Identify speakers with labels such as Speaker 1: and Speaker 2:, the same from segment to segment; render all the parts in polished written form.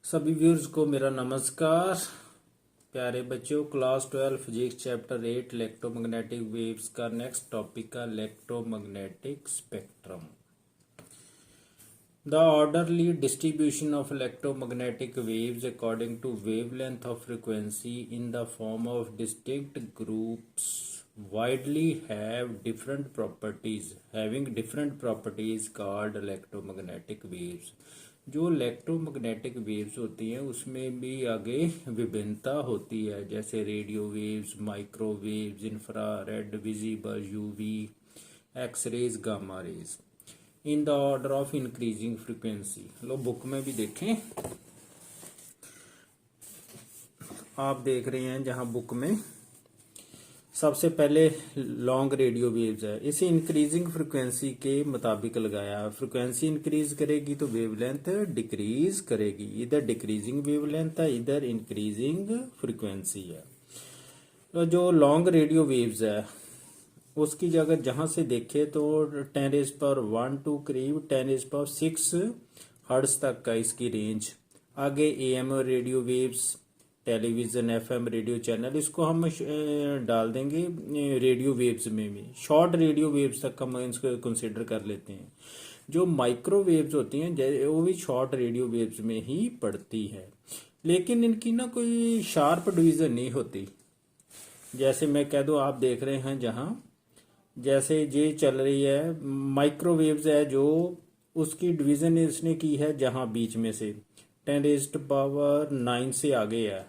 Speaker 1: सभी व्यूअर्स को मेरा नमस्कार। प्यारे बच्चों, class 12 physics chapter 8 electromagnetic waves का नेक्स्ट टॉपिक का electromagnetic spectrum. The orderly distribution of electromagnetic waves according to wavelength of frequency in the form of distinct groups widely have different properties having different properties called electromagnetic waves। जो electromagnetic waves होती हैं उसमें भी आगे विभिन्नता होती है, जैसे radio waves, microwaves, infrared, visible, UV, X rays, gamma rays in the order of increasing frequency. लो बुक में भी देखें, आप देख रहे हैं जहां बुक में सबसे पहले लॉन्ग रेडियो वेव्स है, इसे इंक्रीजिंग फ्रीक्वेंसी के मुताबिक लगाया। फ्रीक्वेंसी इंक्रीज करेगी तो वेवलेंथ डिक्रीज करेगी, इधर डिक्रीजिंग वेवलेंथ है, इधर इंक्रीजिंग फ्रीक्वेंसी है। तो जो लॉन्ग रेडियो वेव्स है उसकी जगह जहां से देखे तो 10⁻1 टू करीब 10⁻6 हर्ट्ज तक का इसकी रेंज। आगे am radio waves, television, FM radio channel, इसको हम डाल देंगे रेडियो वेव्स में भी। शॉर्ट रेडियो वेव्स तक हम इसको कंसिडर कर लेते हैं। जो माइक्रोवेव्स होती हैं वो भी शॉर्ट रेडियो वेव्स में ही पड़ती है, लेकिन इनकी ना कोई शार्प डिवीज़न नहीं होती। जैसे मैं कह दूं, आप देख रहे हैं जहां जैसे ये चल रही है माइक्रोवेव्स है, जो उसकी डिवीज़न इसने की है जहां बीच में से 10⁻9 से आगे है,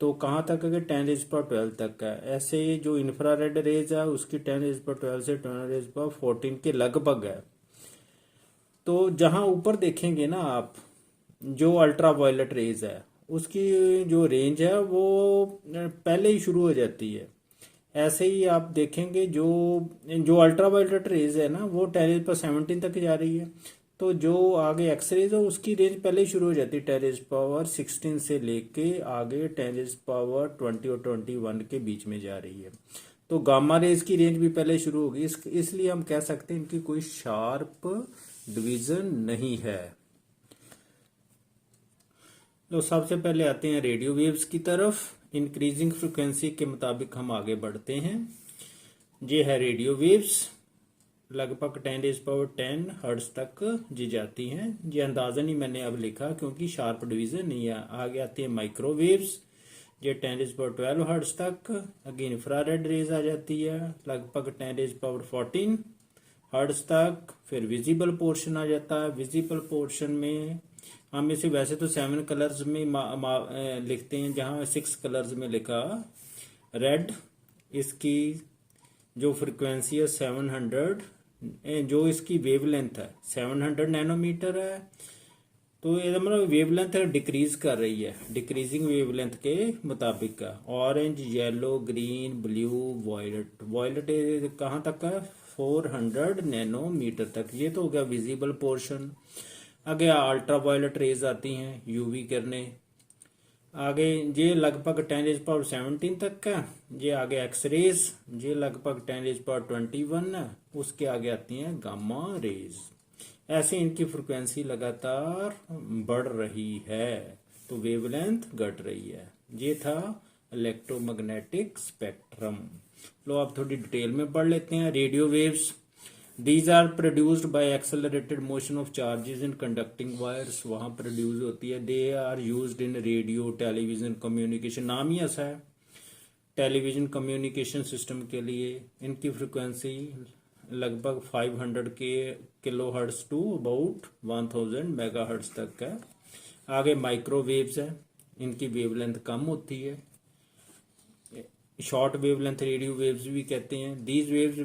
Speaker 1: तो कहाँ तक है? 10⁻12 तक है। ऐसे जो इंफ्रारेड रेज है उसकी 10⁻12 से 10⁻14 के लगभग है। तो जहां ऊपर देखेंगे ना आप, जो अल्ट्रा वायलेट रेज है उसकी जो रेंज है वो पहले ही शुरू हो जाती है। ऐसे ही आप देखेंगे जो जो अल्ट्रा वायलेट रेज है ना वो 10⁻17 तक जा रही है। तो जो आगे एक्सरेज है उसकी रेंज पहले ही शुरू हो जाती है 10⁻16 से लेके आगे 10⁻20 और 21 के बीच में जा रही है। तो गामा रेज की रेंज भी पहले शुरू होगी, इसलिए हम कह सकते हैं इनकी कोई शार्प डिवीजन नहीं है। तो सबसे पहले आते हैं रेडियो वेव्स की तरफ। इंक्रीजिंग फ्रिक्वेंसी के मुताबिक हम आगे बढ़ते हैं। ये है रेडियो वेव्स, लगभग 10⁻10 हर्ट्ज तक जी जाती हैं। ये अंदाजन ही मैंने अब लिखा क्योंकि शार्प डिवीजन नहीं है। आगे आती है माइक्रोवेव्स, ये 10⁻12 हर्ट्ज तक। आगे इंफ्रारेड रेज आ जाती है लगभग 10⁻14 हर्ट्ज तक। फिर विजिबल पोर्शन आ जाता है। विजिबल पोर्शन में हम इसे वैसे तो 7 कलर्स में लिखते हैं, जहां 6 कलर्स में लिखा रेड। इसकी जो फ्रीक्वेंसी है 700, जो इसकी वेवलेंथ है 700 नैनोमीटर है। तो ये मतलब वेवलेंथ डिक्रीज कर रही है, डिक्रीजिंग वेवलेंथ के मुताबिक का। Orange, yellow, green, blue, violet. Violet कहाँ तक है? 400 नैनोमीटर तक। ये तो हो गया विजिबल पोर्शन। आगे अल्ट्रा वायलेट रेज आती हैं, यूवी किरणें। आगे ये लगभग 10⁻17 तक का। ये आगे एक्सरेज, ये लगभग 10⁻21 है। उसके आगे आती हैं गामा रेज। ऐसे इनकी फ्रिक्वेंसी लगातार बढ़ रही है, तो वेवलेंथ घट रही है। ये था इलेक्ट्रोमैग्नेटिक स्पेक्ट्रम। लो आप थोड़ी डिटेल में पढ़ लेते हैं। Radio waves, These are produced by accelerated motion of charges in conducting wires। वहाँ प्रोड्यूस होती है। They are used in radio, television, communication। नाम ही ऐसा है, टेलीविजन कम्युनिकेशन सिस्टम के लिए। इनकी फ्रिक्वेंसी लगभग 500 के kilo hertz to about 1000 mega hertz तक है। आगे माइक्रोवेव्स है, इनकी वेवलेंथ कम होती है। शॉर्ट वेवलेंथ रेडियो वेव्स भी कहते हैं। These waves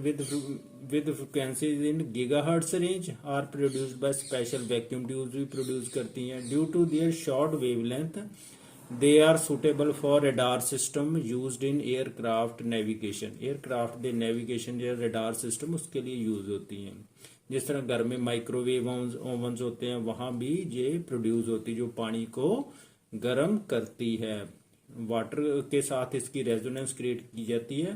Speaker 1: with frequencies in gigahertz range are produced by special vacuum tubes भी प्रोड्यूस करती हैं। Due to their short wavelength they are suitable for radar system used in aircraft navigation. Aircraft they navigation या radar system उसके लिए use होती हैं। जिस तरह घर में माइक्रोवेव ओवन्स होते हैं, वहां भी ये प्रोड्यूस होती है, जो पानी को गर्म करती है। वाटर के साथ इसकी रेजोनेंस क्रिएट की जाती है,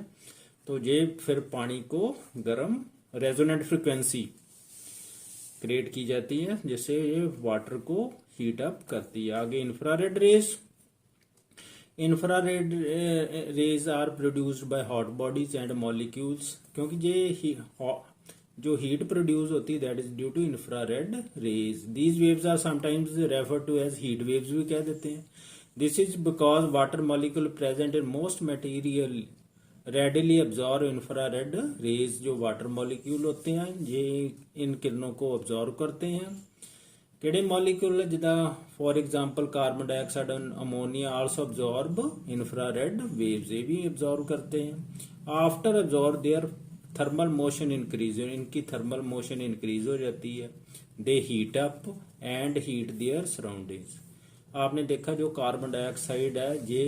Speaker 1: तो ये फिर पानी को गर्म, रेजोनेंट फ्रिक्वेंसी क्रिएट की जाती है, जिससे ये वाटर को हीट अप करती है। आगे infrared rays, infrared rays are produced by hot bodies and molecules, क्योंकि ये जो हीट प्रोड्यूस होती है that is due to infrared rays. These waves are sometimes refer to as heat waves भी कह देते हैं। This is because water molecule present in most material readily absorb infrared rays. जो वाटर मॉलिक्यूल होते हैं ये इन किरणों को अब्जॉर्व करते हैं। ਕਿਹੜੇ ਮੋਲੀਕਿਊਲ ਜਿੱਦਾਂ for example carbon dioxide ammonia also absorb infrared waves, ये भी अब्जॉर्व करते हैं। After absorb their thermal motion increase, इनकी थर्मल मोशन इंक्रीज हो जाती है। They heat up and heat their surroundings. आपने देखा जो कार्बन डाइऑक्साइड है ये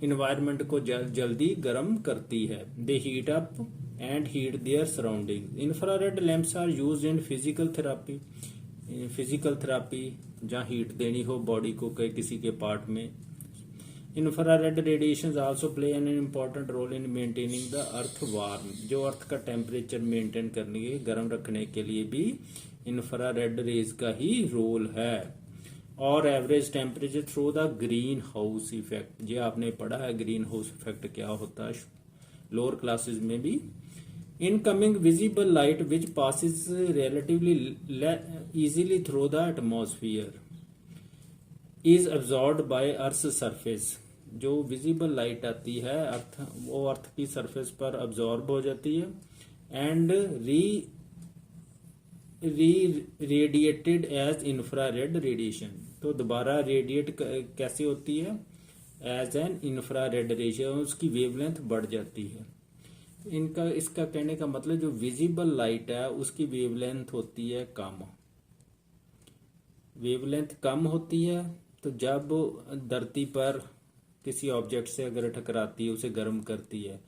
Speaker 1: इन्वायरमेंट को जल्दी गर्म करती है। They heat up and heat their surrounding. Infrared lamps are used in physical therapy, physical therapy जहाँ हीट देनी हो बॉडी को किसी के पार्ट में। Infrared radiation also play an important role in maintaining the earth warm. जो earth का temperature maintain करने के गर्म रखने के लिए भी इंफ्रारेड रेज का ही रोल है। और average temperature through the green house effect, ये आपने पढ़ा है ग्रीन हाउस इफेक्ट क्या होता है लोअर क्लासेस में भी। Incoming visible light which passes relatively easily through the atmosphere is absorbed by Earth's surface। जो विजिबल लाइट आती है अर्थ वो अर्थ की सरफेस पर अब्जॉर्ब हो जाती है and radiated as infrared radiation. तो दोबारा रेडिएट कैसे होती है? एज एन इंफ्रारेड रेडिएशन, उसकी वेवलेंथ बढ़ जाती है। इनका इसका कहने का मतलब जो विजिबल लाइट है उसकी वेवलेंथ होती है कम। वेवलेंथ कम होती है तो जब धरती पर किसी ऑब्जेक्ट से अगर टकराती है उसे गर्म करती है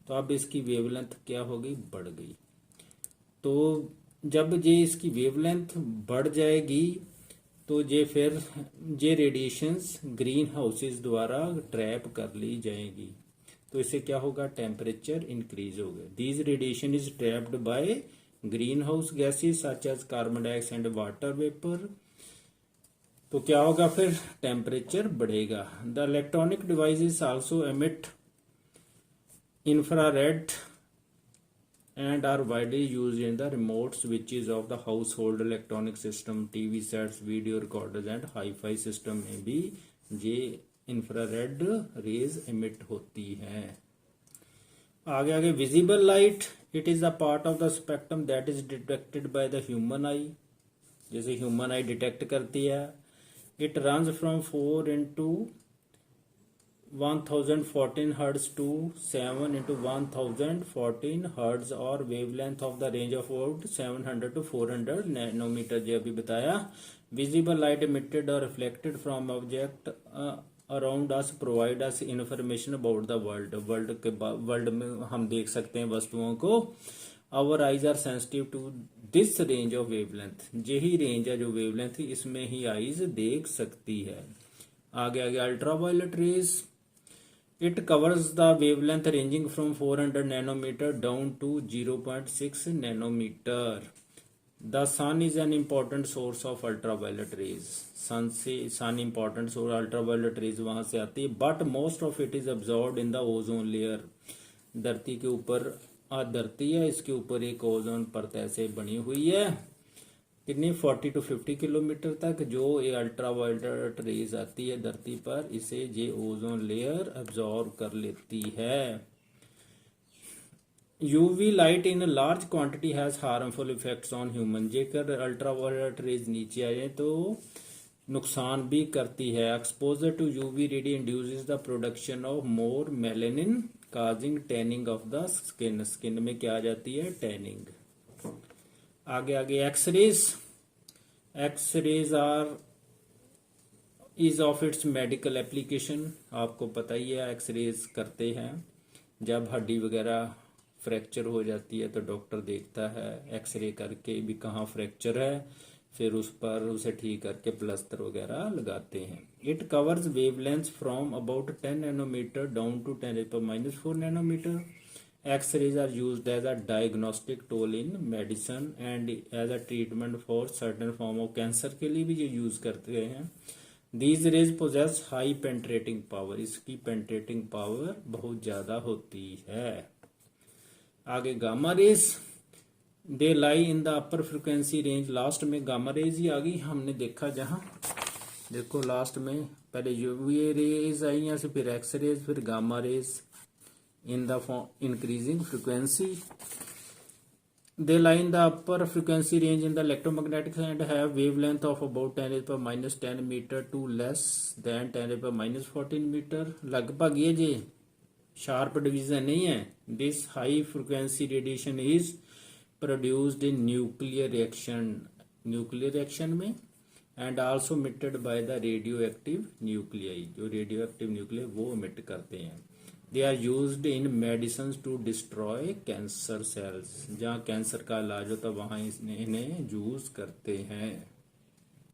Speaker 1: तो अब इसकी वेवलेंथ क्या हो गई? बढ़ गई। तो जब ये इसकी वेवलेंथ बढ़ जाएगी तो ये फिर ये रेडिएशंस ग्रीन हाउसेस द्वारा ट्रैप कर ली जाएगी। तो इससे क्या होगा? टेम्परेचर इंक्रीज होगा। These radiation is trapped by green house gases such as carbon dioxide and water vapour. तो क्या होगा फिर? टेम्परेचर बढ़ेगा। The electronic devices also emit infrared and are widely used in the remote switches of the household electronic system, TV sets, video recorders and hi-fi system में भी ये infrared rays emit होती है। आगे आगे visible light, it is a part of the spectrum that is detected by the human आई। जैसे human आई detect करती है। It runs from 4 into 1014 hertz to 7 into 1014 hertz और wavelength of the range of about 700 to 400 nanometre. जो अभी बताया, visible light emitted और reflected from object around us provide us information about the world. World में हम देख सकते हैं वस्तुओं को। Our eyes are sensitive to this range of wavelength. यही रेंज है जो वेवलेंथ इसमें ही आईज देख सकती है। आगे आगे ultraviolet rays, it covers the wavelength ranging from 400 nanometre down to 0.6 nanometre. The sun is an important source of ultraviolet rays. Sun important source ultraviolet rays वहां से आती है, but most of it is absorbed in the ozone layer. धरती के ऊपर धरती है, इसके ऊपर एक ओजोन परत ऐसे बनी हुई है कितनी 40 to 50 किलोमीटर तक। जो ये अल्ट्रावायलेट रेज आती है धरती पर, इसे ये ओजोन लेयर अब्जॉर्ब कर लेती है। UV light in large quantity has harmful effects on human. जेकर अल्ट्रावायलेट रेज नीचे आए तो नुकसान भी करती है। Exposure to UV ready induces the production of more melanin causing tanning of the skin. Skin में क्या आ जाती है? टैनिंग। आगे आगे X rays, X rays are is of its medical application. आपको पता ही है एक्सरेज करते हैं जब हड्डी वगैरह फ्रैक्चर हो जाती है तो डॉक्टर देखता है एक्सरे करके भी कहाँ फ्रैक्चर है, फिर उस पर उसे ठीक करके प्लास्टर वगैरह लगाते हैं। It covers wavelength from about 10 nanometre down to 10⁻⁴ nanometre X-rays are used as a diagnostic tool in medicine and as a treatment for certain form of cancer के लिए भी ये यूज करते हैं. These rays possess high penetrating power. इसकी penetrating power बहुत ज़्यादा होती है. आगे gamma rays, they lie in the upper frequency range. Last में गामा रेज ही आ गई. हमने देखा जहाँ देखो लास्ट में पहले यूवी रेज आई, यहाँ से फिर एक्स रेज, फिर gamma rays in the increasing frequency. They lie in the upper frequency range in the electromagnetic and have wavelength of about 10 raised power minus 10 meter to less than 10 raised power minus 14 meter. लगभग ये जे sharp division नहीं है. This high frequency radiation is produced in nuclear reaction में and also emitted by the radioactive nuclei. जो radioactive nuclei वो emit करते हैं. They are used in medicines to destroy cancer cells. जहाँ कैंसर का इलाज होता है वहाँ इन्हें यूज करते हैं.